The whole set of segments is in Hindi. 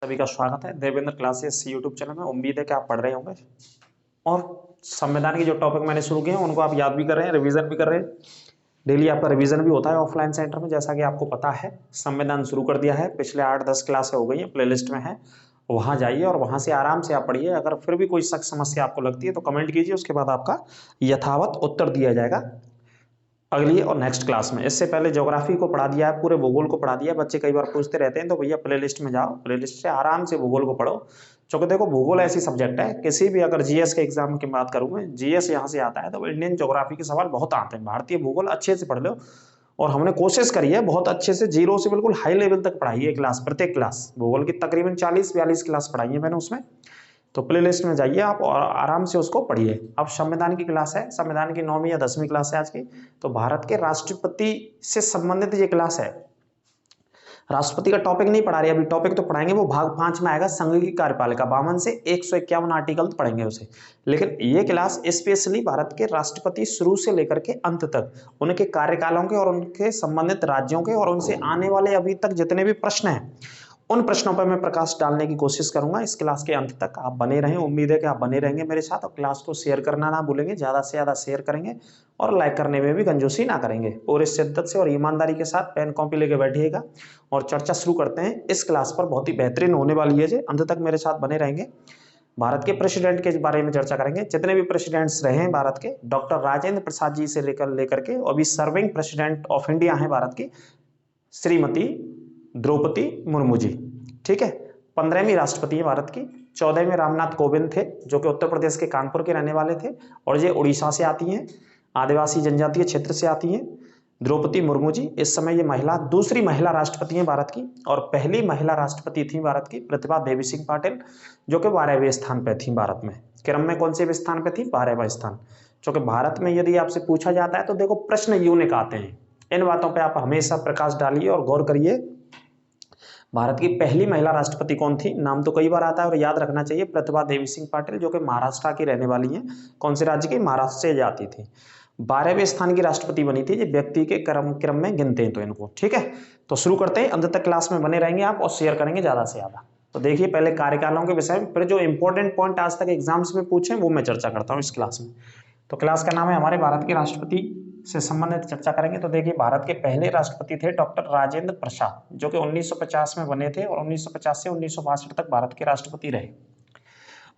सभी का स्वागत है देवेंद्र क्लासेस यूट्यूब चैनल में। उम्मीद है कि आप पढ़ रहे होंगे और संविधान के जो टॉपिक मैंने शुरू किए हैं उनको आप याद भी कर रहे हैं, रिवीजन भी कर रहे हैं। डेली आपका रिवीजन भी होता है ऑफलाइन सेंटर में, जैसा कि आपको पता है। संविधान शुरू कर दिया है, पिछले 8-10 क्लासें हो गई हैं, प्लेलिस्ट में है, वहाँ जाइए और वहाँ से आराम से आप पढ़िए। अगर फिर भी कोई शक समस्या आपको लगती है तो कमेंट कीजिए, उसके बाद आपका यथावत उत्तर दिया जाएगा अगली और नेक्स्ट क्लास में। इससे पहले ज्योग्राफी को पढ़ा दिया है, पूरे भूगोल को पढ़ा दिया है। बच्चे कई बार पूछते रहते हैं, तो भैया प्लेलिस्ट में जाओ, प्लेलिस्ट से आराम से भूगोल को पढ़ो। क्योंकि देखो भूगोल ऐसी सब्जेक्ट है, किसी भी अगर जीएस के एग्जाम की बात करूँ मैं, जीएस यहाँ से आता है तो इंडियन ज्योग्राफी के सवाल बहुत आते हैं। भारतीय भूगोल अच्छे से पढ़ लो, और हमने कोशिश करी है बहुत अच्छे से, जीरो से बिल्कुल हाई लेवल तक पढ़ाई है क्लास, प्रत्येक क्लास भूगोल की तकरीबन 40-42 क्लास पढ़ाई है मैंने उसमें। तो प्लेलिस्ट में जाइए आप और आराम से उसको पढ़िए। अब संविधान की क्लास है, संविधान की 9वीं या 10वीं क्लास है आज की। तो भारत के राष्ट्रपति से संबंधित ये क्लास है। राष्ट्रपति का टॉपिक नहीं पढ़ा रहे अभी, टॉपिक तो पढ़ाएंगे, वो भाग 5 में आएगा। संघ की कार्यपालिका 52 से 151 आर्टिकल तो पढ़ेंगे उसे। लेकिन ये क्लास स्पेशली भारत के राष्ट्रपति शुरू से लेकर के अंत तक, उनके कार्यकालों के और उनके संबंधित राज्यों के और उनसे आने वाले अभी तक जितने भी प्रश्न हैं, उन प्रश्नों पर मैं प्रकाश डालने की कोशिश करूंगा इस क्लास के अंत तक। आप बने रहें, उम्मीद है कि आप बने रहेंगे मेरे साथ, और क्लास को शेयर करना ना भूलेंगे, ज़्यादा से ज़्यादा शेयर करेंगे और लाइक करने में भी कंजूसी ना करेंगे। पूरे शिद्दत से और ईमानदारी के साथ पेन कॉपी लेके बैठिएगा और चर्चा शुरू करते हैं। इस क्लास पर बहुत ही बेहतरीन होने वाली है, अंत तक मेरे साथ बने रहेंगे। भारत के प्रेसिडेंट के बारे में चर्चा करेंगे, जितने भी प्रेसिडेंट्स रहे हैं भारत के, डॉक्टर राजेंद्र प्रसाद जी से लेकर के अभी सर्विंग प्रेसिडेंट ऑफ इंडिया है भारत की श्रीमती द्रौपदी मुर्मू जी। ठीक है, 15वीं राष्ट्रपति है भारत की। 14वें रामनाथ कोविंद थे, जो कि उत्तर प्रदेश के कानपुर के रहने वाले थे, और ये उड़ीसा से आती हैं, आदिवासी जनजातीय क्षेत्र से आती हैं। द्रौपदी मुर्मू जी इस समय ये महिला दूसरी महिला राष्ट्रपति हैं भारत की, और पहली महिला राष्ट्रपति थी भारत की प्रतिभा देवी सिंह पाटिल, जो कि 12वें स्थान पर थी भारत में। क्रम में कौन से स्थान पर थी? 12वां स्थान। क्योंकि भारत में यदि आपसे पूछा जाता है तो देखो प्रश्न यूनिक आते हैं, इन बातों पे आप हमेशा प्रकाश डालिए और गौर करिए। भारत की पहली महिला राष्ट्रपति कौन थी? नाम तो कई बार आता है और याद रखना चाहिए, प्रतिभा देवी सिंह पाटिल, जो कि महाराष्ट्र की रहने वाली हैं। कौन से राज्य की? महाराष्ट्र से जाती थी। 12वें स्थान की राष्ट्रपति बनी थी, ये व्यक्ति के क्रम में गिनते हैं तो इनको। ठीक है, तो शुरू करते हैं, अंत तक क्लास में बने रहेंगे आप और शेयर करेंगे ज्यादा से ज्यादा। तो देखिए पहले कार्यकालों के विषय में, फिर जो इंपॉर्टेंट पॉइंट आज तक एग्जाम्स में पूछे वो मैं चर्चा करता हूँ इस क्लास में। तो क्लास का नाम है हमारे भारत के राष्ट्रपति से संबंधित चर्चा करेंगे। तो देखिए भारत के पहले राष्ट्रपति थे डॉक्टर राजेंद्र प्रसाद, जो कि 1950 में बने थे और 1950 से 1962 तक भारत के राष्ट्रपति रहे।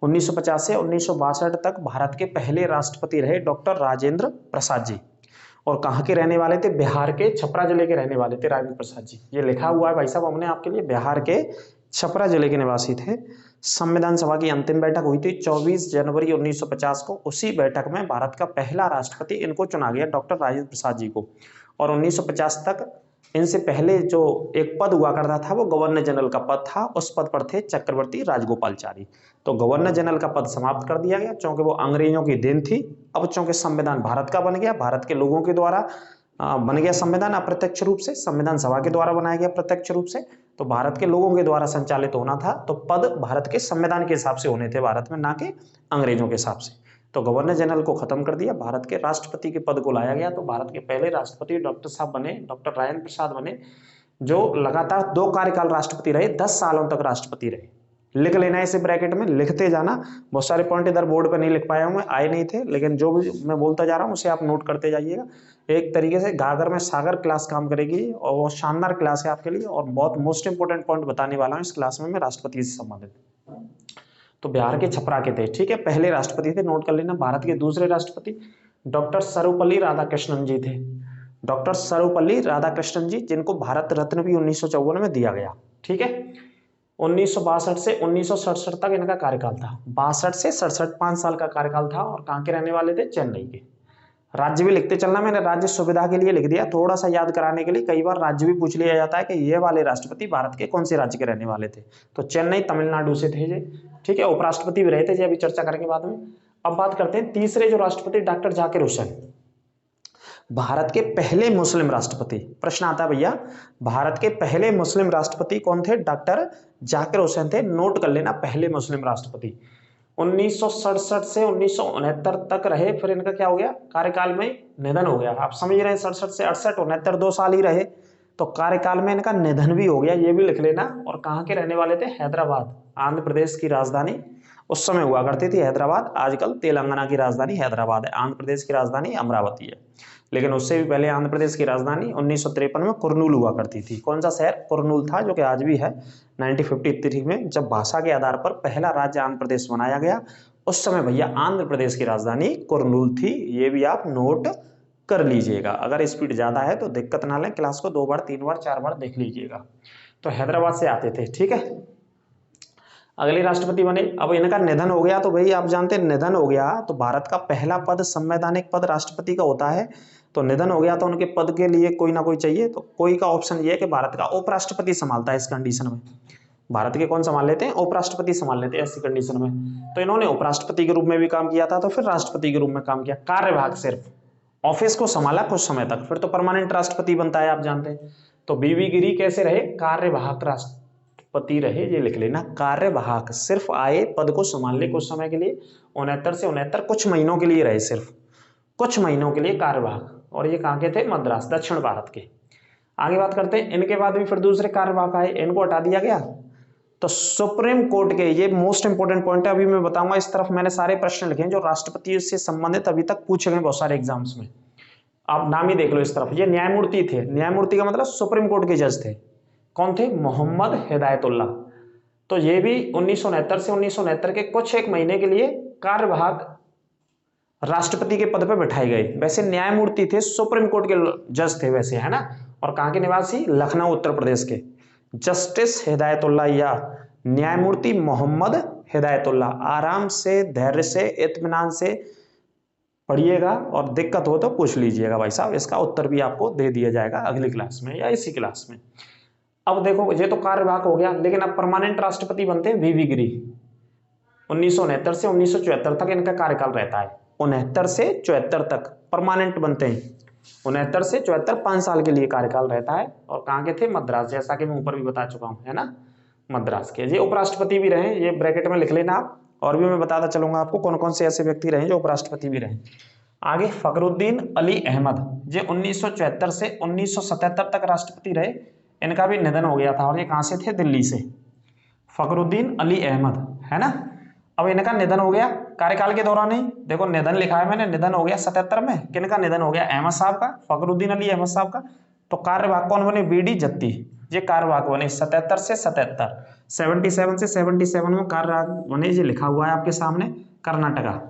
1950 से 1962 तक भारत के पहले राष्ट्रपति रहे डॉक्टर राजेंद्र प्रसाद जी। और कहाँ के रहने वाले थे? बिहार के छपरा जिले के रहने वाले थे राजेंद्र प्रसाद जी। ये लिखा हुआ है भाई साहब हमने आपके लिए, बिहार के छपरा जिले के निवासी थे। संविधान सभा की अंतिम बैठक हुई थी 24 जनवरी 1950 को। उसी बैठक में भारत का पहला राष्ट्रपति इनको चुना गया, डॉक्टर राजेंद्र प्रसाद जी को। और 1950 तक इनसे पहले जो एक पद हुआ करता था वो गवर्नर जनरल का पद था, उस पद पर थे चक्रवर्ती राजगोपालचारी। तो गवर्नर जनरल का पद समाप्त कर दिया गया, क्योंकि वो अंग्रेजों की देन थी। अब चूंकि संविधान भारत का बन गया, भारत के लोगों के द्वारा बन गया संविधान, अप्रत्यक्ष रूप से संविधान सभा के द्वारा बनाया गया प्रत्यक्ष रूप से, तो भारत के लोगों के द्वारा संचालित होना था, तो पद भारत के संविधान के हिसाब से होने थे भारत में, ना कि अंग्रेजों के हिसाब से। तो गवर्नर जनरल को खत्म कर दिया, भारत के राष्ट्रपति के पद को लाया गया। तो भारत के पहले राष्ट्रपति डॉक्टर साहब बने, डॉक्टर राजेंद्र प्रसाद बने, जो लगातार 2 कार्यकाल राष्ट्रपति रहे, 10 सालों तक राष्ट्रपति रहे। लिख लेना इसे, ब्रैकेट में लिखते जाना। बहुत सारे पॉइंट इधर बोर्ड पर नहीं लिख पाया हूँ मैं, आए नहीं थे, लेकिन जो भी मैं बोलता जा रहा हूँ उसे आप नोट करते जाइएगा। एक तरीके से गागर में सागर क्लास काम करेगी और वो शानदार क्लास है आपके लिए, और बहुत मोस्ट इंपोर्टेंट पॉइंट बताने वाला हूँ इस क्लास में मैं राष्ट्रपति से संबंधित। तो बिहार के छपरा के थे, ठीक है, पहले राष्ट्रपति थे, नोट कर लेना। भारत के दूसरे राष्ट्रपति डॉक्टर सर्वपल्ली राधाकृष्णन जी थे। डॉक्टर सर्वपल्ली राधाकृष्णन जी, जिनको भारत रत्न भी 1954 में दिया गया। ठीक है, 1962 से 1967 तक इनका कार्यकाल था। 62 से 67 5 साल का कार्यकाल था। और कहाँ के रहने वाले थे? चेन्नई के। राज्य भी लिखते चलना, मैंने राज्य सुविधा के लिए लिख दिया, थोड़ा सा याद कराने के लिए। कई बार राज्य भी पूछ लिया जाता है कि ये वाले राष्ट्रपति भारत के कौन से राज्य के रहने वाले थे, तो चेन्नई तमिलनाडु से थे ये। ठीक है, उपराष्ट्रपति भी रहे थे, ये अभी चर्चा करेंगे बाद में। अब बात करते हैं तीसरे जो राष्ट्रपति, डॉक्टर जाकिर हुसैन, भारत के पहले मुस्लिम राष्ट्रपति। प्रश्न आता है भैया, भारत के पहले मुस्लिम राष्ट्रपति कौन थे? डॉक्टर जाकिर हुसैन थे, नोट कर लेना, पहले मुस्लिम राष्ट्रपति। 1967 से 1969 तक रहे, फिर इनका क्या हो गया? कार्यकाल में निधन हो गया। आप समझ रहे हैं, 67 से 68 69 2 साल ही रहे। तो कार्यकाल में इनका निधन भी हो गया, ये भी लिख लेना। और कहाँ के रहने वाले थे? हैदराबाद, आंध्र प्रदेश की राजधानी उस समय हुआ करती थी हैदराबाद। आजकल तेलंगाना की राजधानी हैदराबाद है, आंध्र प्रदेश की राजधानी अमरावती है। लेकिन उससे भी पहले आंध्र प्रदेश की राजधानी 1953 में कुर्नूल हुआ करती थी। कौन सा शहर? कुर्नूल था, जो कि आज भी है। 1953 में जब भाषा के आधार पर पहला राज्य आंध्र प्रदेश बनाया गया, उस समय भैया आंध्र प्रदेश की राजधानी कुर्नूल थी। ये भी आप नोट कर लीजिएगा। अगर स्पीड ज्यादा है तो दिक्कत ना लें, क्लास को 2 बार 3 बार 4 बार देख लीजिएगा। तो हैदराबाद से आते थे, ठीक है। अगले राष्ट्रपति बने, अब इनका निधन हो गया। तो भाई आप जानते हैं निधन हो गया तो भारत का पहला पद, संवैधानिक पद राष्ट्रपति का होता है। तो निधन हो गया तो उनके पद के लिए कोई ना कोई चाहिए। तो कोई का ऑप्शन ये है कि भारत का उपराष्ट्रपति संभालता है इस कंडीशन में। भारत के कौन संभाल लेते हैं? उपराष्ट्रपति संभाल लेते हैं ऐसी कंडीशन में। तो इन्होंने उपराष्ट्रपति के रूप में भी काम किया था, तो फिर राष्ट्रपति के रूप में काम किया। कार्यभाग सिर्फ ऑफिस को संभाला कुछ समय तक, फिर तो परमानेंट राष्ट्रपति बनता है, आप जानते हैं। तो बीवी गिरी कैसे रहे? कार्यवाहक राष्ट्रपति रहे, ये लिख लेना। कार्यवाहक, सिर्फ आए, पद को संभालने कुछ समय के लिए, 69 से 69 कुछ महीनों के लिए रहे, सिर्फ कुछ महीनों के लिए कार्यवाहक। और ये कहाँ के थे? मद्रास, दक्षिण भारत के। आगे बात करते हैं, इनके बाद भी फिर दूसरे कार्यवाहक आए, इनको हटा दिया गया। तो सुप्रीम कोर्ट के, ये मोस्ट इंपोर्टेंट पॉइंट है, अभी मैं बताऊंगा। इस तरफ मैंने सारे प्रश्न लिखे हैं जो राष्ट्रपति से संबंधित अभी तक पूछे गए बहुत सारे एग्जाम्स में। आप नाम ही देख लो इस तरफ। ये न्यायमूर्ति थे, न्यायमूर्ति का मतलब सुप्रीम कोर्ट के जज थे। कौन थे? मोहम्मद हिदायतुल्लाह। तो ये भी 1969 से 1969 के कुछ एक महीने के लिए कार्यवाहक राष्ट्रपति के पद पर बैठाए गए। वैसे न्यायमूर्ति थे, सुप्रीम कोर्ट के जज थे वैसे, है ना। और कहाँ के निवासी? लखनऊ, उत्तर प्रदेश के। जस्टिस हिदायतुल्लाह या न्यायमूर्ति मोहम्मद हिदायतुल्लाह। आराम से, धैर्य से, इत्मीनान से पढ़िएगा और दिक्कत हो तो पूछ लीजिएगा भाई साहब। इसका उत्तर भी आपको दे दिया जाएगा अगली क्लास में या इसी क्लास में। अब देखो, ये तो कार्यवाहक हो गया, लेकिन अब परमानेंट राष्ट्रपति बनते हैं वीवी गिरी। 1969 से 1974 तक इनका कार्यकाल रहता है। 69 से 74 तक परमानेंट बनते हैं। 69 से 74 5 साल के लिए कार्यकाल रहता है। और कहाँ के थे? मद्रास, जैसा कि मैं ऊपर भी बता चुका हूँ, है ना, मद्रास के। ये उपराष्ट्रपति भी रहे, ये ब्रैकेट में लिख लेना आप। और भी मैं बताता चलूंगा आपको कौन कौन से ऐसे व्यक्ति रहे जो उपराष्ट्रपति भी रहे। आगे फखरुद्दीन अली अहमद, ये 1974 से 1977 तक राष्ट्रपति रहे। इनका भी निधन हो गया था। और ये कहाँ से थे? दिल्ली से। फखरुद्दीन अली अहमद, है ना। अब इनका निधन हो गया कार्यकाल के दौरान ही। देखो निधन लिखा है मैंने, निधन हो गया 77 में। किनका निधन हो गया? अहमद साहब का, फखरुद्दीन अली अहमद साहब का। तो कार्यवाहक कौन बने? बीडी जत्ती, ये कार्यवाहक बने 77 से 77। 77 से 77 में कार्यवाहक बने, ये लिखा हुआ है आपके सामने, कर्नाटका।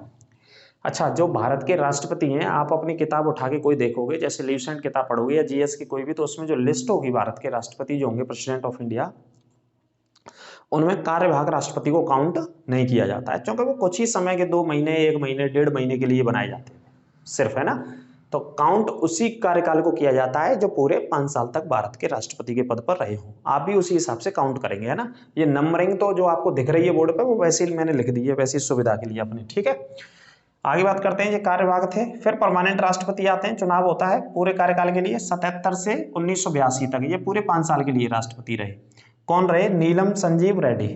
अच्छा, जो भारत के राष्ट्रपति हैं, आप अपनी किताब उठा के कोई देखोगे, जैसे लीवसेंट किताब पढ़ोगे या जीएस की कोई भी, तो उसमें जो लिस्ट होगी भारत के राष्ट्रपति जो होंगे, प्रेसिडेंट ऑफ इंडिया, उनमें कार्यवाहक राष्ट्रपति को काउंट नहीं किया जाता है, क्योंकि वो कुछ ही समय के 2 महीने, 1 महीने, 1.5 महीने के लिए बनाए जाते हैं सिर्फ, है ना। तो काउंट उसी कार्यकाल को किया जाता है जो पूरे 5 साल तक भारत के राष्ट्रपति के पद पर रहे हों। आप भी उसी हिसाब से काउंट करेंगे, है ना। ये नंबरिंग तो जो आपको दिख रही है बोर्ड पे, वो वैसे ही मैंने लिख दी है, वैसी सुविधा के लिए अपनी, ठीक है। आगे बात करते हैं, ये कार्यवाहक थे। फिर परमानेंट राष्ट्रपति आते हैं, चुनाव होता है पूरे कार्यकाल के लिए 77 से 1982 तक। ये पूरे 5 साल के लिए राष्ट्रपति रहे। कौन रहे? नीलम संजीव रेड्डी।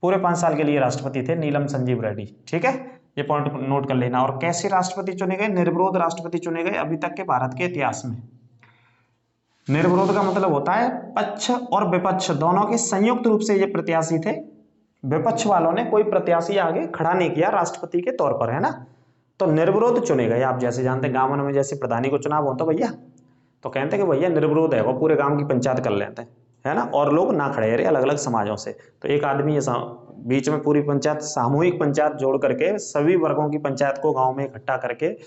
पूरे 5 साल के लिए राष्ट्रपति थे नीलम संजीव रेड्डी, ठीक है। ये पॉइंट नोट कर लेना। और कैसे राष्ट्रपति चुने गए? निर्विरोध राष्ट्रपति चुने गए अभी तक के भारत के इतिहास में। निर्विरोध का मतलब होता है पक्ष और विपक्ष दोनों के संयुक्त रूप से ये प्रत्याशी थे। विपक्ष वालों ने कोई प्रत्याशी आगे खड़ा नहीं किया राष्ट्रपति के तौर पर, है ना। तो निर्विरोध चुने गए। आप जैसे जानते हैं गांव में जैसे प्रधानी को चुनाव होता भैया, तो कहते हैं कि भैया निर्विरोध है, वो पूरे गांव की पंचायत कर लेते हैं, है ना। और लोग ना खड़े रहे अलग अलग समाजों से, तो एक आदमी ये बीच में पूरी पंचायत, सामूहिक पंचायत जोड़ करके सभी वर्गों की पंचायत को गांव में इकट्ठा करके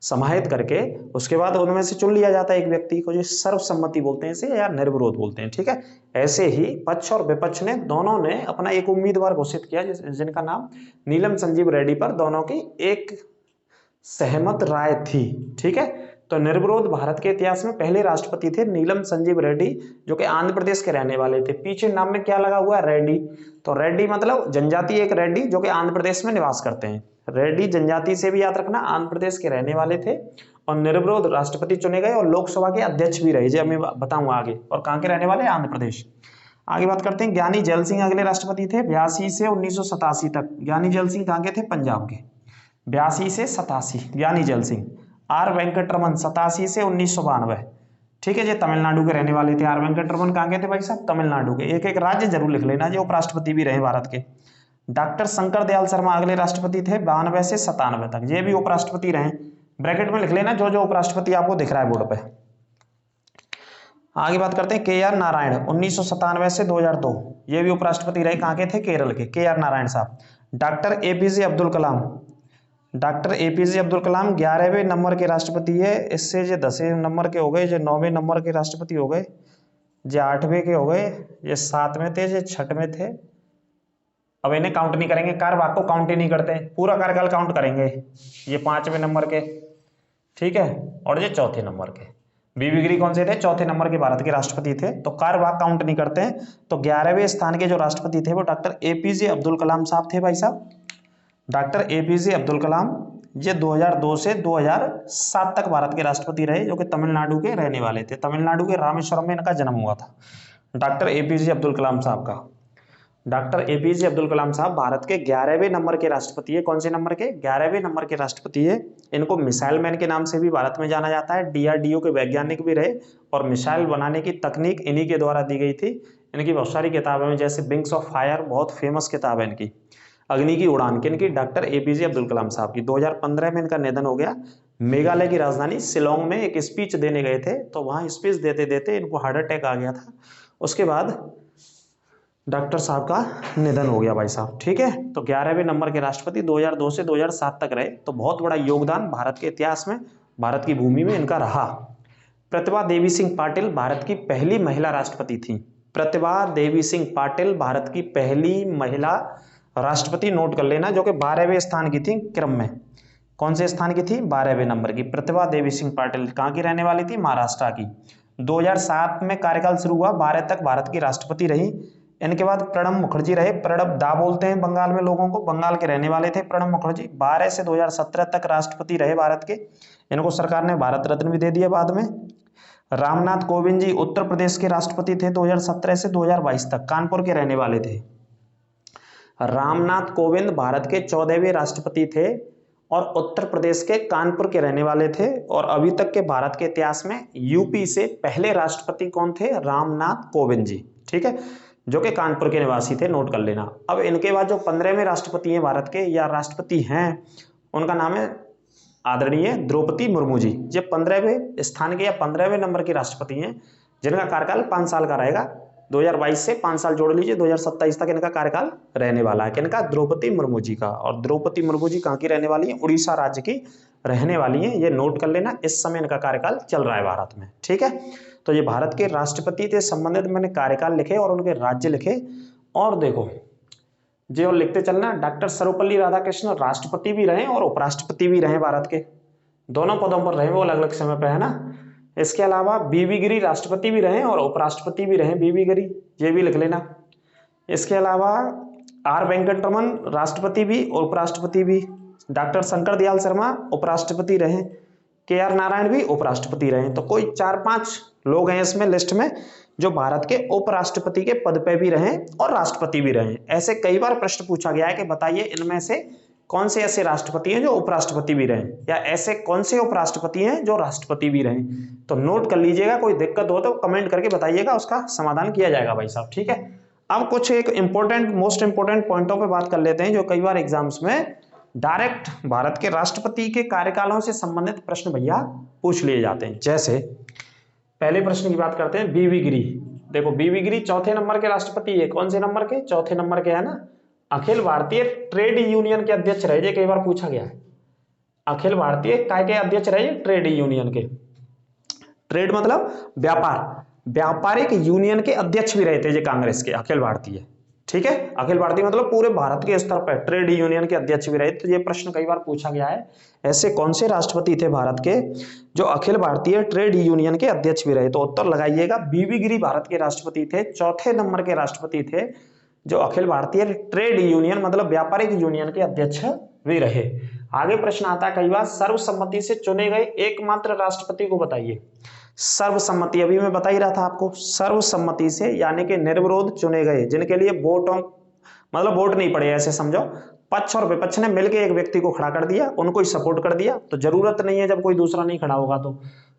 समाहित करके उसके बाद उनमें से चुन लिया जाता है एक व्यक्ति को, जो सर्वसम्मति बोलते हैं इसे या निर्विरोध बोलते हैं, ठीक है। ऐसे ही पक्ष और विपक्ष ने दोनों ने अपना एक उम्मीदवार घोषित किया जिनका नाम नीलम संजीव रेड्डी पर दोनों की एक सहमत राय थी, ठीक है। तो निर्विरोध भारत के इतिहास में पहले राष्ट्रपति थे नीलम संजीव रेड्डी, जो कि आंध्र प्रदेश के रहने वाले थे। पीछे नाम में क्या लगा हुआ है? रेड्डी। तो रेड्डी मतलब जनजाति एक रेड्डी जो कि आंध्र प्रदेश में निवास करते हैं। रेड्डी जनजाति से भी याद रखना, आंध्र प्रदेश के रहने वाले थे और निर्विरोध राष्ट्रपति चुने गए और लोकसभा के अध्यक्ष भी रहे, जो मैं बताऊंगा आगे। और कहाँ के रहने वाले? आंध्र प्रदेश। आगे बात करते हैं, ज्ञानी जैल सिंह अगले राष्ट्रपति थे 82 से 1987 तक। ज्ञानी जैल सिंह कहाँ के थे? पंजाब के। 82 से 87 ज्ञानी जैल सिंह। आर वेंकटरमन 87 से 1992। ठीक है, ये तमिलनाडु के रहने वाले थे। आर वेंकटरमन कहाँ के थे भाई साहब? तमिलनाडु के। एक एक राज्य जरूर लिख लेना, जो उपराष्ट्रपति भी रहे भारत के। डॉक्टर शंकर दयाल शर्मा अगले राष्ट्रपति थे 92 से 97 तक, ये भी उपराष्ट्रपति रहे। ब्रैकेट में लिख लेना जो जो उपराष्ट्रपति आपको दिख रहा है बोर्ड पे। आगे बात करते हैं के आर नारायण, 1997 से 2002, ये भी उपराष्ट्रपति रहे। कहाँ के थे? केरल के, के आर नारायण साहब। डॉक्टर एपीजे अब्दुल कलाम, डॉक्टर एपीजे अब्दुल कलाम 11वें नंबर के राष्ट्रपति है। इससे जो 10वें नंबर के हो गए, जो 9वें नंबर के राष्ट्रपति हो गए, जो 8वें के हो गए, ये 7वें थे, जो 6वें थे। अब इन्हें काउंट नहीं करेंगे, कार्यवाहक को काउंट ही नहीं करते, पूरा कार्यकाल काउंट करेंगे। ये 5वें नंबर के, ठीक है, और ये 4थे नंबर के। बीबी गिरी कौन से थे? 4थे नंबर के भारत के राष्ट्रपति थे, तो कार्यवाहक काउंट नहीं करते हैं। तो 11वें स्थान के जो राष्ट्रपति थे वो डॉक्टर एपीजे अब्दुल कलाम साहब थे भाई साहब। डॉक्टर एपीजे अब्दुल कलाम ये 2002 से 2007 तक भारत के राष्ट्रपति रहे, जो कि तमिलनाडु के रहने वाले थे। तमिलनाडु के रामेश्वरम में इनका जन्म हुआ था, डॉक्टर एपीजे अब्दुल कलाम साहब का। डॉक्टर एपीजे अब्दुल कलाम साहब भारत के 11वें नंबर के राष्ट्रपति है। कौन से नंबर के? 11वें नंबर के राष्ट्रपति है। इनको मिसाइल मैन के नाम से भी भारत में जाना जाता है। डीआरडीओ के वैज्ञानिक भी रहे, और मिसाइल बनाने की तकनीक इन्हीं के द्वारा दी गई थी। इनकी बहुत सारी किताबें हैं, जैसे विंग्स ऑफ फायर, बहुत फेमस किताब है इनकी। अग्नि की उड़ान किनकी? डॉक्टर एपीजे अब्दुल कलाम साहब की। 2015 में इनका निधन हो गया। मेघालय की राजधानी शिलोंग में एक स्पीच देने गए थे, तो वहां स्पीच देते देते इनको हार्ट अटैक आ गया था। उसके बाद डॉक्टर साहब का निधन हो गया भाई साहब, ठीक है। तो 11वें नंबर के राष्ट्रपति 2002 से 2007 तक रहे, तो बहुत बड़ा योगदान भारत के इतिहास में, भारत की भूमि में इनका रहा। प्रतिभा देवी सिंह पाटिल भारत की पहली महिला राष्ट्रपति थी। प्रतिभा देवी सिंह पाटिल भारत की पहली महिला राष्ट्रपति, नोट कर लेना, जो कि 12वें स्थान की थी क्रम में। कौन से स्थान की थी? 12वें नंबर की। प्रतिभा देवी सिंह पाटिल कहाँ की रहने वाली थी? महाराष्ट्र की। 2007 में कार्यकाल शुरू हुआ, 12 तक भारत की राष्ट्रपति रही। इनके बाद प्रणब मुखर्जी रहे। प्रणब दा बोलते हैं बंगाल में लोगों को, बंगाल के रहने वाले थे प्रणब मुखर्जी। 12 से 2017 तक राष्ट्रपति रहे भारत के। इनको सरकार ने भारत रत्न भी दे दिया बाद में। रामनाथ कोविंद जी उत्तर प्रदेश के राष्ट्रपति थे 2017 से 2022 तक, कानपुर के रहने वाले थे। रामनाथ कोविंद भारत के 14वें राष्ट्रपति थे और उत्तर प्रदेश के कानपुर के रहने वाले थे। और अभी तक के भारत के इतिहास में यूपी से पहले राष्ट्रपति कौन थे? रामनाथ कोविंद जी, ठीक है, जो कि कानपुर के निवासी थे, नोट कर लेना। अब इनके बाद जो 15वें राष्ट्रपति हैं भारत के, या राष्ट्रपति हैं, उनका नाम है आदरणीय द्रौपदी मुर्मू जी। ये 15वें स्थान के या 15वें नंबर के राष्ट्रपति हैं, जिनका कार्यकाल 5 साल का रहेगा। 2022 से 5 साल जोड़ लीजिए, 2027 तक इनका कार्यकाल रहने वाला है। किनका? द्रौपदी मुर्मू जी का। और द्रौपदी मुर्मू जी कहाँ की रहने वाली है? उड़ीसा राज्य की रहने वाली है, ये नोट कर लेना। इस समय इनका कार्यकाल चल रहा है भारत में, ठीक है। तो ये भारत के राष्ट्रपति से संबंधित मैंने कार्यकाल लिखे और उनके राज्य लिखे। और देखो जो लिखते चलना, डॉक्टर सर्वपल्ली राधाकृष्णन राष्ट्रपति भी रहे और उपराष्ट्रपति भी रहे भारत के, दोनों पदों पर रहे वो अलग अलग समय पर, है ना। इसके अलावा बीबी गिरी राष्ट्रपति भी रहे और उपराष्ट्रपति भी रहे, बीबी गिरी, ये भी लिख लेना। इसके अलावा आर वेंकटरमन राष्ट्रपति भी और उपराष्ट्रपति भी। डॉक्टर शंकर दयाल शर्मा उपराष्ट्रपति रहे, के आर नारायण भी उपराष्ट्रपति रहे। तो कोई 4-5 लोग हैं इसमें लिस्ट में जो भारत के उपराष्ट्रपति के पद पे भी रहे और राष्ट्रपति भी रहे। ऐसे कई बार प्रश्न पूछा गया है कि बताइए इनमें से कौन से ऐसे राष्ट्रपति हैं जो उपराष्ट्रपति भी रहे, या ऐसे कौन से उपराष्ट्रपति हैं जो राष्ट्रपति भी रहे। तो नोट कर लीजिएगा, कोई दिक्कत हो तो कमेंट करके बताइएगा, उसका समाधान किया जाएगा भाई साहब, ठीक है। अब कुछ एक इंपॉर्टेंट, मोस्ट इंपॉर्टेंट पॉइंटों पे बात कर लेते हैं, जो कई बार एग्जाम्स में डायरेक्ट भारत के राष्ट्रपति के कार्यकालों से संबंधित प्रश्न भैया पूछ लिए जाते हैं। जैसे पहले प्रश्न की बात करते हैं, बीबी गिरी। देखो बीबी गिरी 4थे नंबर के राष्ट्रपति है। कौन से नंबर के? 4थे नंबर के, है ना। अखिल भारतीय ट्रेड यूनियन के अध्यक्ष रहे, कई बार पूछा गया है। अखिल भारतीय काय के अध्यक्ष रहे? ट्रेड यूनियन के। ट्रेड मतलब व्यापार, व्यापारिक यूनियन के अध्यक्ष भी रहे थे, कांग्रेस के अखिल भारतीय, ठीक है। अखिल भारतीय मतलब पूरे भारत के स्तर पर ट्रेड यूनियन के अध्यक्ष भी रहे। तो ये प्रश्न कई बार पूछा गया है, ऐसे कौन से राष्ट्रपति थे भारत के जो अखिल भारतीय ट्रेड यूनियन के अध्यक्ष भी रहे? तो उत्तर लगाइएगा, बीबी गिरी भारत के राष्ट्रपति थे, 4थे नंबर के राष्ट्रपति थे, जो अखिल भारतीय ट्रेड यूनियन मतलब व्यापारिक यूनियन के अध्यक्ष भी रहे। आगे प्रश्न आता है कई बार, सर्वसम्मति से चुने गए एकमात्र राष्ट्रपति को बताइए। सर्वसम्मति अभी मैं बता ही रहा था आपको, सर्वसम्मति से यानी कि निर्विरोध चुने गए, जिनके लिए वोट मतलब वोट नहीं पड़े, ऐसे समझो, पक्ष और विपक्ष ने मिलकर एक व्यक्ति को खड़ा कर दिया, उनको ही सपोर्ट कर दिया, तो जरूरत नहीं है जब कोई दूसरा नहीं खड़ा होगा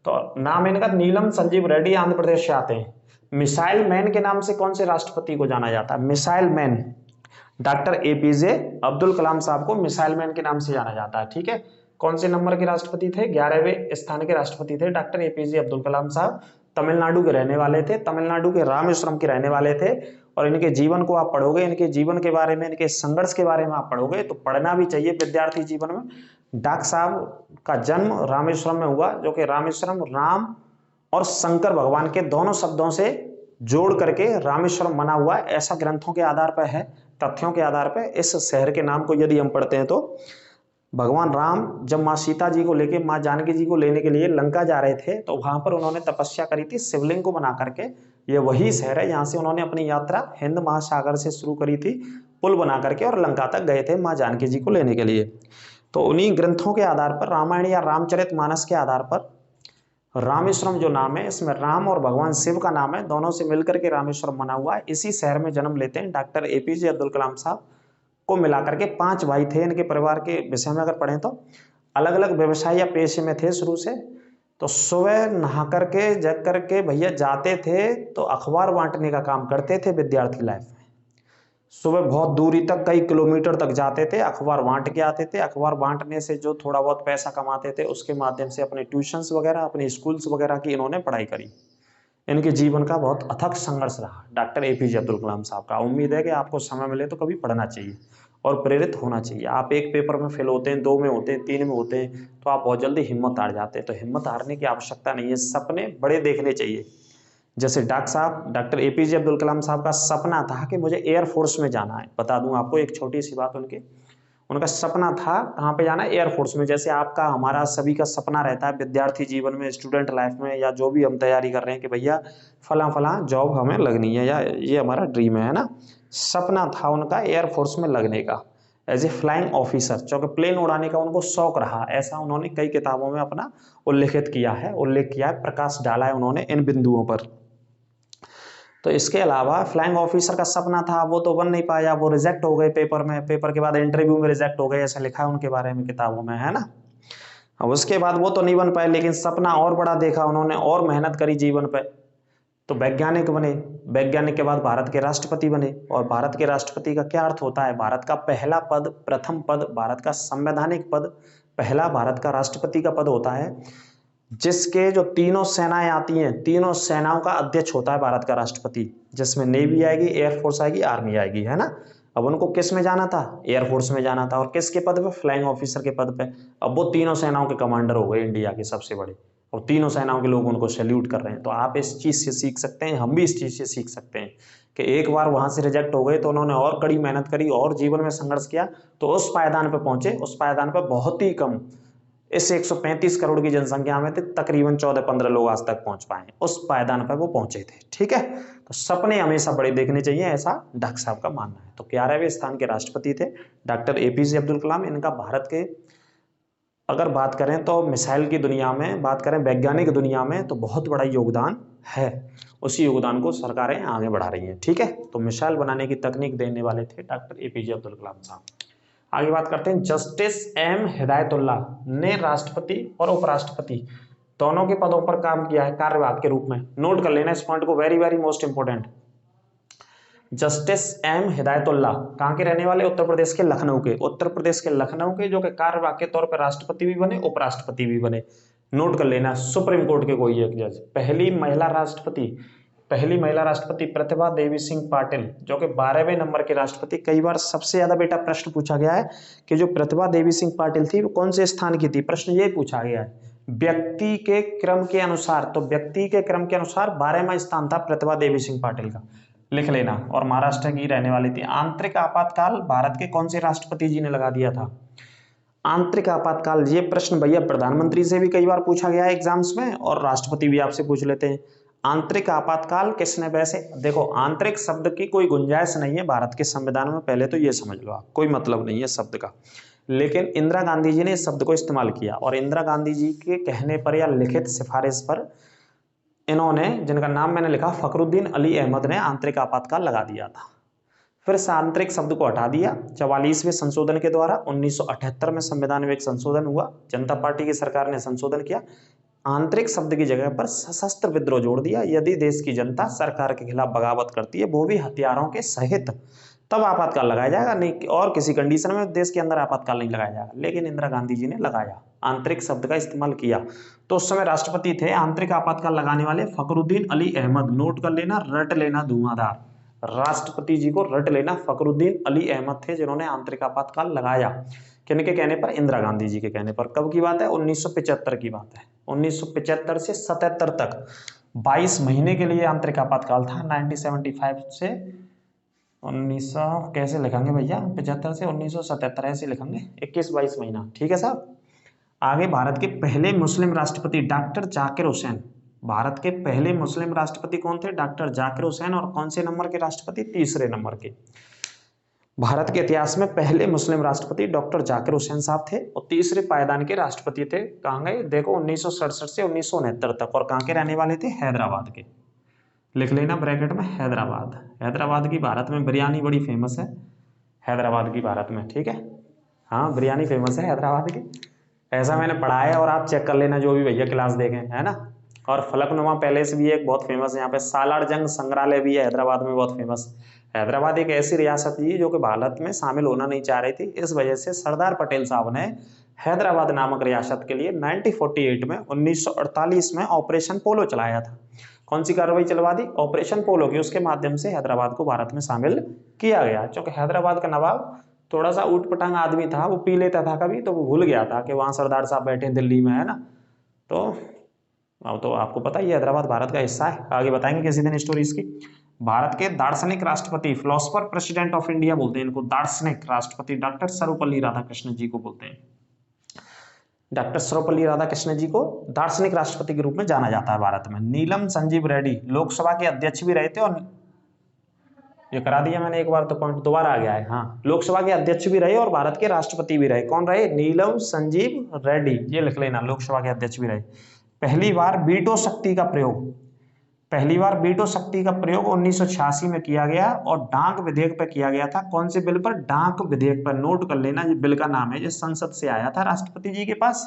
तो नाम इनका नीलम संजीव रेड्डी, आंध्र प्रदेश से आते हैं। मिसाइल मैन के नाम से कौन से राष्ट्रपति को जाना जाता है? Missile man, doctor APJ Abdul Kalam साहब को मिसाइल मैन के नाम से जाना जाता है। ठीक है, कौन से नंबर के राष्ट्रपति थे? 11वें स्थान के राष्ट्रपति थे डॉक्टर एपीजे अब्दुल कलाम साहब। तमिलनाडु के रहने वाले थे, तमिलनाडु के रामेश्वरम के रहने वाले थे। और इनके जीवन को आप पढ़ोगे, इनके जीवन के बारे में, इनके संघर्ष के बारे में आप पढ़ोगे तो पढ़ना भी चाहिए विद्यार्थी जीवन में। डॉक्टर साहब का जन्म रामेश्वरम में हुआ, जो कि रामेश्वरम राम और शंकर भगवान के दोनों शब्दों से जोड़ करके रामेश्वरम बना हुआ है, ऐसा ग्रंथों के आधार पर है, तथ्यों के आधार पर। इस शहर के नाम को यदि हम पढ़ते हैं तो भगवान राम जब माँ सीता जी को लेके, माँ जानकी जी को लेने के लिए लंका जा रहे थे तो वहां पर उन्होंने तपस्या करी थी शिवलिंग को बना करके। ये वही शहर है, यहाँ से उन्होंने अपनी यात्रा हिंद महासागर से शुरू करी थी, पुल बना करके, और लंका तक गए थे माँ जानकी जी को लेने के लिए। तो उन्हीं ग्रंथों के आधार पर, रामायण या रामचरितमानस के आधार पर रामेश्वरम जो नाम है, इसमें राम और भगवान शिव का नाम है, दोनों से मिलकर के रामेश्वरम बना हुआ है। इसी शहर में जन्म लेते हैं डॉक्टर एपीजे अब्दुल कलाम साहब को मिलाकर के 5 भाई थे। इनके परिवार के विषय में अगर पढ़ें तो अलग अलग व्यवसाय या पेशे में थे शुरू से। तो सुबह नहा करके जग करके भैया जाते थे तो अखबार बांटने का काम करते थे विद्यार्थी लाइफ में। सुबह बहुत दूरी तक, कई किलोमीटर तक जाते थे, अखबार बांट के आते थे। अखबार बांटने से जो थोड़ा बहुत पैसा कमाते थे उसके माध्यम से अपने ट्यूशंस वगैरह, अपने स्कूल्स वगैरह की इन्होंने पढ़ाई करी। इनके जीवन का बहुत अथक संघर्ष रहा डॉक्टर एपीजे अब्दुल कलाम साहब का। उम्मीद है कि आपको समय मिले तो कभी पढ़ना चाहिए और प्रेरित होना चाहिए। आप एक पेपर में फेल होते हैं, 2 में होते हैं, 3 में होते हैं तो आप बहुत जल्दी हिम्मत हार जाते हैं। तो हिम्मत हारने की आवश्यकता नहीं है, सपने बड़े देखने चाहिए। जैसे डॉक्टर एपीजे अब्दुल कलाम साहब का सपना था कि मुझे एयरफोर्स में जाना है। बता दूं आपको एक छोटी सी बात, उनका सपना था कहाँ पे जाना है? एयरफोर्स में। जैसे आपका, हमारा सभी का सपना रहता है विद्यार्थी जीवन में, स्टूडेंट लाइफ में, या जो भी हम तैयारी कर रहे हैं कि भैया फला फला जॉब हमें लगनी है, या ये हमारा ड्रीम है ना। सपना था उनका एयरफोर्स में लगने का, एज ए फ्लाइंग ऑफिसर, क्योंकि प्लेन उड़ाने का उनको शौक रहा। ऐसा उन्होंने कई किताबों में अपना उल्लेख किया है, प्रकाश डाला है उन्होंने इन बिंदुओं पर। तो इसके अलावा फ्लाइंग ऑफिसर का सपना था, वो तो बन नहीं पाया, वो रिजेक्ट हो गए पेपर में, पेपर के बाद इंटरव्यू में रिजेक्ट हो गए, ऐसा लिखा है उनके बारे में किताबों में, है ना। अब उसके बाद वो तो नहीं बन पाए, लेकिन सपना और बड़ा देखा उन्होंने और मेहनत करी जीवन पे, तो वैज्ञानिक बने। वैज्ञानिक के बाद भारत के राष्ट्रपति बने। और भारत के राष्ट्रपति का क्या अर्थ होता है? भारत का पहला पद, प्रथम पद, भारत का संवैधानिक पद, पहला भारत का राष्ट्रपति का पद होता है, जिसके जो तीनों सेनाएं आती हैं, तीनों सेनाओं का अध्यक्ष होता है भारत का राष्ट्रपति, जिसमें नेवी आएगी, एयरफोर्स आएगी, आर्मी आएगी, है ना। अब उनको किस में जाना था? एयरफोर्स में जाना था। और किसके पद पे? फ्लाइंग ऑफिसर के पद पे। अब वो तीनों सेनाओं के कमांडर हो गए, इंडिया के सबसे बड़े, और तीनों सेनाओं के लोग उनको सैल्यूट कर रहे हैं। तो आप इस चीज़ से सीख सकते हैं, हम भी इस चीज़ से सीख सकते हैं कि एक बार वहां से रिजेक्ट हो गए तो उन्होंने और कड़ी मेहनत करी और जीवन में संघर्ष किया, तो उस पायदान पर पहुंचे। उस पायदान पर बहुत ही कम, इस 135 करोड़ की जनसंख्या में थे, तकरीबन 14-15 लोग आज तक पहुंच पाए, उस पायदान पर वो पहुंचे थे। ठीक है, तो सपने हमेशा बड़े देखने चाहिए, ऐसा डॉक्टर साहब का मानना है। तो 11वें स्थान के राष्ट्रपति थे डॉक्टर एपीजे अब्दुल कलाम। इनका भारत के, अगर बात करें तो मिसाइल की दुनिया में, बात करें वैज्ञानिक दुनिया में, तो बहुत बड़ा योगदान है। उसी योगदान को सरकारें आगे बढ़ा रही हैं। ठीक है, तो मिसाइल बनाने की तकनीक देने वाले थे डॉक्टर एपीजे अब्दुल कलाम साहब। आगे बात करते हैं, जस्टिस एम हिदायतुल्लाह ने राष्ट्रपति और उपराष्ट्रपति दोनों के पदों पर काम किया है कार्यवाहक के रूप में। नोट कर लेना इस पॉइंट को, very very most important. Justice M Hidayatullah कहाँ के रहने वाले? उत्तर प्रदेश के लखनऊ के, उत्तर प्रदेश के लखनऊ के, जो कि कार्यवाहक के तौर पर राष्ट्रपति भी बने, उपराष्ट्रपति भी बने। नोट कर लेना, सुप्रीम कोर्ट के कोई एक जज। पहली महिला राष्ट्रपति प्रतिभा देवी सिंह पाटिल, जो कि 12वें नंबर के राष्ट्रपति। कई बार सबसे ज्यादा बेटा प्रश्न पूछा गया है कि जो प्रतिभा देवी सिंह पाटिल थी वो कौन से स्थान की थी, प्रश्न ये पूछा गया है व्यक्ति के क्रम के अनुसार। तो व्यक्ति के क्रम के अनुसार 12वां स्थान था प्रतिभा देवी सिंह पाटिल का, लिख लेना। और महाराष्ट्र की रहने वाली थी। आंतरिक आपातकाल भारत के कौन से राष्ट्रपति जी ने लगा दिया था? आंतरिक आपातकाल, ये प्रश्न भैया प्रधानमंत्री से भी कई बार पूछा गया है एग्जाम्स में, और राष्ट्रपति भी आपसे पूछ लेते हैं। आंतरिक आपातकाल किसने? वैसे देखो, आंतरिक शब्द की कोई गुंजाइश नहीं है भारत के संविधान में, पहले तो ये समझ लो आप, कोई मतलब नहीं है शब्द का। लेकिन इंदिरा गांधी जी ने इस शब्द को इस्तेमाल किया, और इंदिरा गांधी जी के कहने पर या लिखित सिफारिश पर इन्होंने, जिनका नाम मैंने लिखा, फखरुद्दीन अली अहमद ने आंतरिक आपातकाल लगा दिया था। फिर से आंतरिक शब्द को हटा दिया 44वें संशोधन के द्वारा। 1978 में संविधान में एक संशोधन हुआ, जनता पार्टी की सरकार ने संशोधन किया, आंतरिक शब्द की जगह पर सशस्त्र विद्रोह जोड़ दिया। यदि देश की जनता सरकार के खिलाफ बगावत करती है, वो भी हथियारों के सहित, तब आपातकाल लगाया जाएगा, नहीं और किसी कंडीशन में देश के अंदर आपातकाल नहीं लगाया जाएगा। लेकिन इंदिरा गांधी जी ने लगाया, आंतरिक शब्द का इस्तेमाल किया। तो उस समय राष्ट्रपति थे आंतरिक आपातकाल लगाने वाले फखरुद्दीन अली अहमद। नोट कर लेना, रट लेना धुआंधार, राष्ट्रपति जी को रट लेना, फखरुद्दीन अली अहमद थे जिन्होंने आंतरिक आपातकाल लगाया। किन के कहने पर? इंदिरा गांधी जी के कहने पर। कब की बात है? 1975 की बात है। 1975 से 77 तक 22 महीने के लिए आंतरिक आपातकाल था। 1975 से 1900 कैसे लिखेंगे भैया, 75 से 1977 ऐसे लिखेंगे, 21-22 महीना, ठीक है साहब। आगे, भारत के पहले मुस्लिम राष्ट्रपति डॉक्टर जाकिर हुसैन। भारत के पहले मुस्लिम राष्ट्रपति कौन थे? डॉक्टर जाकिर हुसैन। और कौन से नंबर के राष्ट्रपति? तीसरे नंबर के। भारत के इतिहास में पहले मुस्लिम राष्ट्रपति डॉक्टर जाकिर हुसैन साहब थे और तीसरे पायदान के राष्ट्रपति थे। कहाँ गए? देखो, 1967 से 1969 तक। और कहाँ के रहने वाले थे? हैदराबाद के। लिख लेना ब्रैकेट में, हैदराबाद। हैदराबाद की भारत में बिरयानी बड़ी फेमस है, हैदराबाद की भारत में, ठीक है। हाँ, बिरयानी फेमस है हैदराबाद की, ऐसा मैंने पढ़ा है। और आप चेक कर लेना जो भी भैया क्लास देखें, है ना। और फलकनुमा पैलेस भी एक बहुत फेमस है यहाँ पे। सालार जंग संग्रहालय भी है हैदराबाद में, बहुत फेमस। हैदराबाद एक ऐसी रियासत थी जो कि भारत में शामिल होना नहीं चाह रही थी। इस वजह से सरदार पटेल साहब ने हैदराबाद नामक रियासत के लिए 1948 में 1948 में ऑपरेशन पोलो चलाया था। कौन सी कार्रवाई चलवा दी? ऑपरेशन पोलो की। उसके माध्यम से हैदराबाद को भारत में शामिल किया गया। क्योंकि हैदराबाद का नवाब थोड़ा सा ऊट पटांग आदमी था, वो पी लेता था कभी, तो वो भूल गया था कि वहाँ सरदार साहब बैठे दिल्ली में, है ना। तो अब तो आपको पता ही है हैदराबाद भारत का हिस्सा है। आगे बताएंगे किसी दिन स्टोरी इसकी। भारत के दार्शनिक राष्ट्रपति, फिलोसफर प्रेसिडेंट ऑफ इंडिया बोलते हैं इनको, दार्शनिक राष्ट्रपति डॉक्टर सर्वपल्ली राधाकृष्णन जी को बोलते हैं। डॉक्टर सर्वपल्ली राधाकृष्णन जी को दार्शनिक राष्ट्रपति के रूप में जाना जाता है भारत में। नीलम संजीव रेड्डी लोकसभा के अध्यक्ष भी रहे थे, और ये करा दिया मैंने एक बार, तो पॉइंट दोबारा आ गया है। हाँ, लोकसभा के अध्यक्ष भी रहे और भारत के राष्ट्रपति भी रहे। कौन रहे? नीलम संजीव रेड्डी, ये लिख लेना, लोकसभा के अध्यक्ष भी रहे। पहली बार वीटो शक्ति का प्रयोग, पहली बार वीटो शक्ति का प्रयोग 1986 में किया गया और डाक विधेयक पर किया गया था। कौन से बिल पर? डाक विधेयक पर। नोट कर लेना, ये बिल का नाम है, जो संसद से आया था राष्ट्रपति जी के पास।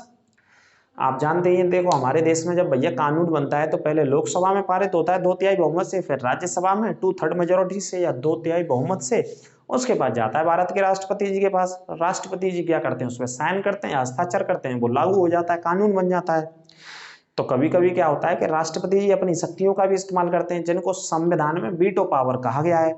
आप जानते हैं, देखो हमारे देश में जब भैया कानून बनता है तो पहले लोकसभा में पारित होता है 2/3 बहुमत से, फिर राज्यसभा में 2/3 मेजोरिटी से या 2/3 बहुमत से, उसके बाद जाता है भारत के राष्ट्रपति जी के पास। राष्ट्रपति जी क्या करते हैं? उसमें साइन करते हैं, हस्ताक्षर करते हैं, वो लागू हो जाता है, कानून बन जाता है। तो कभी कभी क्या होता है कि राष्ट्रपति जी अपनी शक्तियों का भी इस्तेमाल करते हैं, जिनको संविधान में वीटो पावर कहा गया है।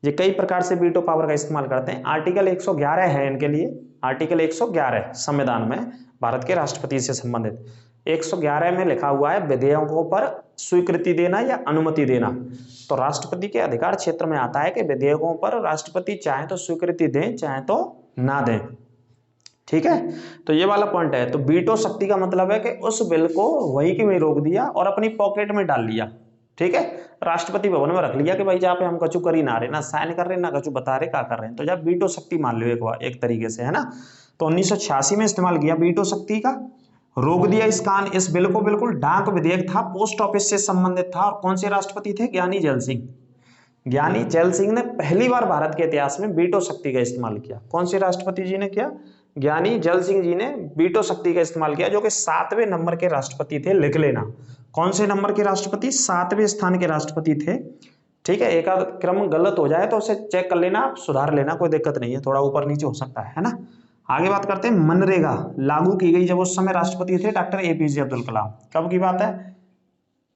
ये कई प्रकार से वीटो पावर का इस्तेमाल करते हैं। आर्टिकल 111 है इनके लिए, आर्टिकल 111 संविधान में भारत के राष्ट्रपति से संबंधित। 111 में लिखा हुआ है विधेयकों पर स्वीकृति देना या अनुमति देना। तो राष्ट्रपति के अधिकार क्षेत्र में आता है कि विधेयकों पर राष्ट्रपति चाहे तो स्वीकृति दें, चाहे तो ना दें, ठीक है। तो ये वाला पॉइंट है। तो वीटो शक्ति का मतलब है कि उस बिल को वहीं की वहीं रोक दिया और अपनी पॉकेट में डाल लिया, ठीक है। राष्ट्रपति भवन में रख लिया कि भाई जहाँ पे हम कछु कर ही ना रहे, ना साइन कर रहे, ना कछु बता रहे क्या कर रहे हैं, तो जब वीटो शक्ति मान लो एक तरीके से, है ना। तो 1986 में इस्तेमाल किया वीटो शक्ति का, रोक दिया इस बिल को बिल्कुल। डाक विधेयक था, पोस्ट ऑफिस से संबंधित था। और कौन से राष्ट्रपति थे? ज्ञानी जैल सिंह। ज्ञानी जैल सिंह ने पहली बार भारत के इतिहास में वीटो शक्ति का इस्तेमाल किया। कौन से राष्ट्रपति जी ने किया? ज्ञानी जैल सिंह जी ने वीटो शक्ति का इस्तेमाल किया, जो कि 7वें नंबर के राष्ट्रपति थे। लिख लेना, कौन से नंबर के राष्ट्रपति? 7वें स्थान के राष्ट्रपति थे, ठीक है। एक आध क्रम गलत हो जाए तो उसे चेक कर लेना, आप सुधार लेना, कोई दिक्कत नहीं है, थोड़ा ऊपर नीचे हो सकता है ना। आगे बात करते हैं, मनरेगा लागू की गई जब उस समय राष्ट्रपति थे डॉक्टर APJ अब्दुल कलाम। कब की बात है?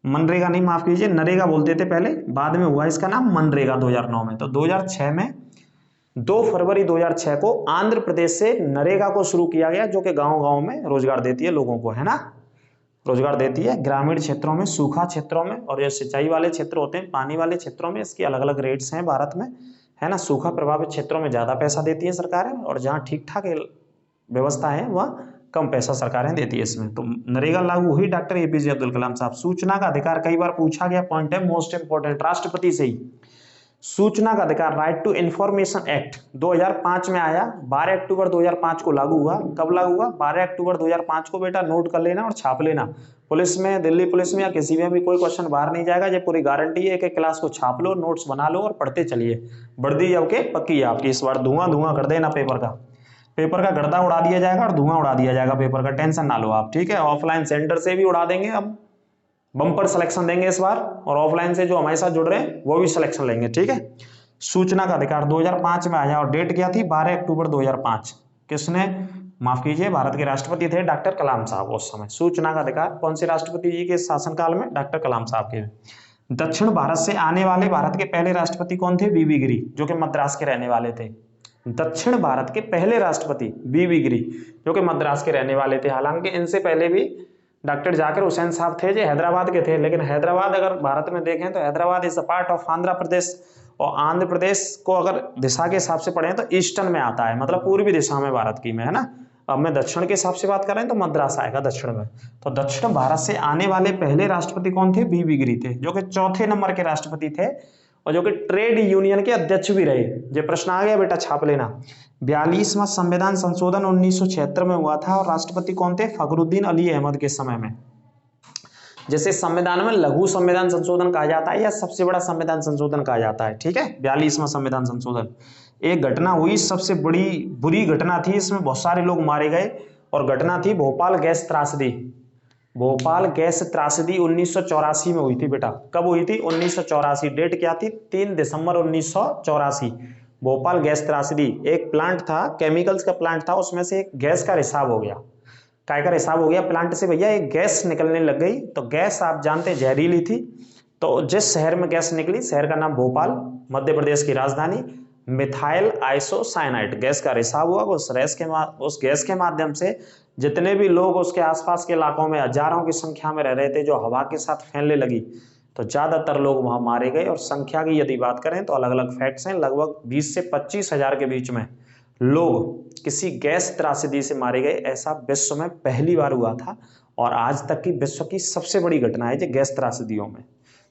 मनरेगा नहीं, माफ कीजिए, नरेगा बोलते थे पहले, बाद में हुआ इसका नाम मनरेगा 2009 में। तो 2006 में 2 फरवरी 2006 को आंध्र प्रदेश से नरेगा को शुरू किया गया, जो कि गांव-गांव में रोजगार देती है लोगों को, है ना, रोजगार देती है। ग्रामीण क्षेत्रों में, सूखा क्षेत्रों में, और ये सिंचाई वाले क्षेत्र होते हैं, पानी वाले क्षेत्रों में इसके अलग अलग रेट्स हैं भारत में, है ना। सूखा प्रभावित क्षेत्रों में ज्यादा पैसा देती है सरकारें, और जहाँ ठीक ठाक व्यवस्था है वह कम पैसा सरकारें देती है इसमें। तो नरेगा लागू हुई डॉक्टर APJ अब्दुल कलाम साहब। सूचना का अधिकार कई बार पूछा गया पॉइंट है, मोस्ट इंपोर्टेंट, राष्ट्रपति से ही सूचना का अधिकार राइट टू इंफॉर्मेशन एक्ट 2005 में आया, 12 अक्टूबर 2005 को लागू हुआ। कब लागू हुआ? 12 अक्टूबर 2005 को। बेटा नोट कर लेना और छाप लेना। पुलिस में, दिल्ली पुलिस में या किसी में भी कोई क्वेश्चन बाहर नहीं जाएगा, ये पूरी गारंटी है। एक क्लास को छाप लो, नोट्स बना लो और पढ़ते चलिए। वर्दी अब के पक्की है आपकी। इस बार धुआं धुआं कर देना पेपर का। पेपर का गर्दा उड़ा दिया जाएगा और धुआं उड़ा दिया जाएगा पेपर का, टेंशन ना लो आप, ठीक है। ऑफलाइन सेंटर से भी उड़ा देंगे, अब बम्पर सिलेक्शन देंगे इस बार, और ऑफलाइन से जो हमारे साथ जुड़ रहे हैं वो भी सिलेक्शन लेंगे, ठीक है। सूचना का अधिकार 2005 में आया और डेट क्या थी? 12 अक्टूबर 2005। किसने? माफ कीजिए, भारत के राष्ट्रपति थे डॉक्टर कलाम साहब उस समय। सूचना का अधिकार कौन से राष्ट्रपति जी के शासनकाल में? डॉक्टर कलाम साहब के। दक्षिण भारत से आने वाले भारत के पहले राष्ट्रपति कौन थे? बीबी गिरी, जो कि मद्रास के रहने वाले थे। दक्षिण भारत के पहले राष्ट्रपति बीबी गिरी, जो कि मद्रास के रहने वाले थे। हालांकि इनसे पहले भी डॉक्टर जाकिर हुसैन साहब थे, जो हैदराबाद के थे। लेकिन हैदराबाद अगर भारत में देखें तो Hyderabad is a part of Andhra Pradesh, और आंध्र प्रदेश को अगर दिशा के हिसाब से पढ़ें तो ईस्टर्न में आता है, मतलब पूर्वी दिशा में भारत की में, है ना। अब मैं दक्षिण के हिसाब से बात कर रहे हैं तो मद्रास आएगा दक्षिण में। तो दक्षिण भारत से आने वाले पहले राष्ट्रपति कौन थे? बीबी गिरी थे, जो कि चौथे नंबर के राष्ट्रपति थे और जो कि ट्रेड यूनियन के अध्यक्ष भी रहे। ये प्रश्न आ गया बेटा, छाप लेना। 42वां संविधान संशोधन 1976 में हुआ था और राष्ट्रपति कौन थे? फखरुद्दीन अली अहमद के समय में। जैसे संविधान में लघु संविधान संशोधन कहा जाता है या सबसे बड़ा संविधान संशोधन कहा जाता है, ठीक है। 42वां संविधान संशोधन एक घटना हुई, सबसे बड़ी बुरी घटना थी, इसमें बहुत सारे लोग मारे गए और घटना थी भोपाल गैस त्रासदी। भोपाल गैस त्रासदी 1984 में हुई थी बेटा। कब हुई थी? 1984। डेट क्या थी? 3 दिसंबर 1984। भोपाल गैस त्रासदी, एक प्लांट था, केमिकल्स का प्लांट था, उसमें से एक गैस का रिसाव हो गया। काय का रिसाव हो गया? प्लांट से भैया एक गैस निकलने लग गई। तो गैस आप जानते हैं जहरीली थी। तो जिस शहर में गैस निकली, शहर का नाम भोपाल, मध्य प्रदेश की राजधानी, मिथाइल आइसोसाइनाइड गैस का रिसाव हुआ। उस गैस के माध्यम से जितने भी लोग उसके आसपास के इलाकों में हजारों की संख्या में रह रहे थे, जो हवा के साथ फैलने लगी, तो ज्यादातर लोग वहां मारे गए। और संख्या की यदि बात करें तो अलग अलग फैक्ट्स हैं, लगभग 20 से 25 हजार के बीच में लोग किसी गैस त्रासदी से मारे गए। ऐसा विश्व में पहली बार हुआ था और आज तक की विश्व की सबसे बड़ी घटना है जो गैस त्रासदियों में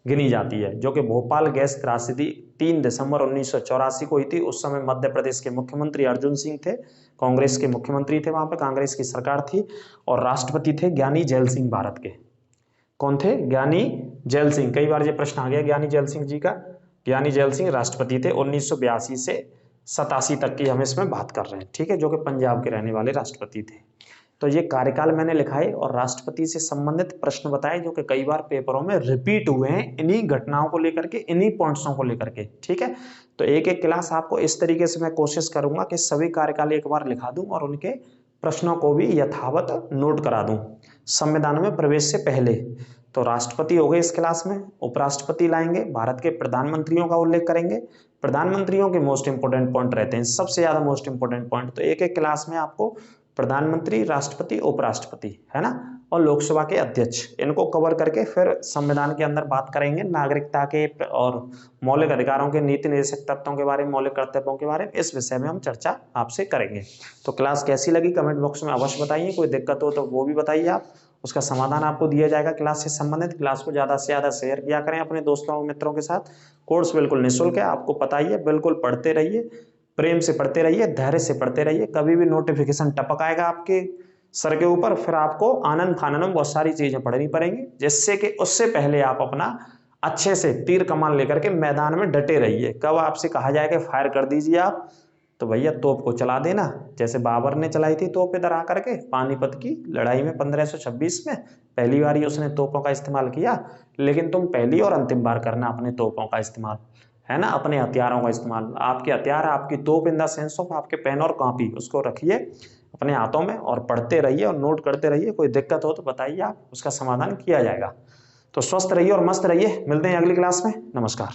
गिनी जाती है, जो कि भोपाल गैस त्रासदी 3 दिसंबर 1984 को हुई थी। उस समय मध्य प्रदेश के मुख्यमंत्री अर्जुन सिंह थे, कांग्रेस के मुख्यमंत्री थे, वहां पे कांग्रेस की सरकार थी और राष्ट्रपति थे ज्ञानी जैल सिंह भारत के। कौन थे? ज्ञानी जैल सिंह। कई बार ये प्रश्न आ गया ज्ञानी जैल सिंह जी का। ज्ञानी जैल सिंह राष्ट्रपति थे 1982 से 87 तक की हम इसमें बात कर रहे हैं, ठीक है, जो कि पंजाब के रहने वाले राष्ट्रपति थे। तो ये कार्यकाल मैंने लिखा है और राष्ट्रपति से संबंधित प्रश्न बताए, जो कि कई बार पेपरों में रिपीट हुए हैं, इन्हीं घटनाओं को लेकर के, इन्हीं पॉइंट्सों को लेकर के, ठीक है। तो एक एक क्लास आपको इस तरीके से मैं कोशिश करूंगा कि सभी कार्यकाल एक बार लिखा दूं और उनके प्रश्नों को भी यथावत नोट करा दूं। संविधान में प्रवेश से पहले तो राष्ट्रपति हो गए इस क्लास में, उपराष्ट्रपति लाएंगे, भारत के प्रधानमंत्रियों का उल्लेख करेंगे। प्रधानमंत्रियों के मोस्ट इंपोर्टेंट पॉइंट रहते हैं, सबसे ज्यादा मोस्ट इंपोर्टेंट पॉइंट। तो एक एक क्लास में आपको प्रधानमंत्री, राष्ट्रपति, उपराष्ट्रपति, है ना, और लोकसभा के अध्यक्ष, इनको कवर करके फिर संविधान के अंदर बात करेंगे नागरिकता के और मौलिक अधिकारों के, नीति निर्देशक तत्वों के बारे में, मौलिक कर्तव्यों के बारे में। इस विषय में हम चर्चा आपसे करेंगे। तो क्लास कैसी लगी कमेंट बॉक्स में अवश्य बताइए। कोई दिक्कत हो तो वो भी बताइए आप, उसका समाधान आपको दिया जाएगा क्लास से संबंधित। क्लास को ज़्यादा से ज़्यादा शेयर किया करें अपने दोस्तों और मित्रों के साथ। कोर्स बिल्कुल निःशुल्क है, आपको पता ही है। बिल्कुल पढ़ते रहिए, प्रेम से पढ़ते रहिए, धैर्य से पढ़ते रहिए। कभी भी नोटिफिकेशन टपक आएगा आपके सर के ऊपर, फिर आपको आनंद फानन में बहुत सारी चीजें पढ़नी पड़ेंगी, जिससे कि उससे पहले आप अपना अच्छे से तीर कमान लेकर के मैदान में डटे रहिए। कब आपसे कहा जाए कि फायर कर दीजिए आप, तो भैया तोप को चला देना, जैसे बाबर ने चलाई थी तोप इधर आकर के पानीपत की लड़ाई में 1526 में। पहली बार ही उसने तोपों का इस्तेमाल किया, लेकिन तुम पहली और अंतिम बार करना अपने तोपों का इस्तेमाल, है ना, अपने हथियारों का इस्तेमाल। आपके हथियार, आपकी तोप इन द सेंस ऑफ आपके पेन और कॉपी, उसको रखिए अपने हाथों में और पढ़ते रहिए और नोट करते रहिए। कोई दिक्कत हो तो बताइए, आप उसका समाधान किया जाएगा। तो स्वस्थ रहिए और मस्त रहिए। मिलते हैं अगली क्लास में। नमस्कार।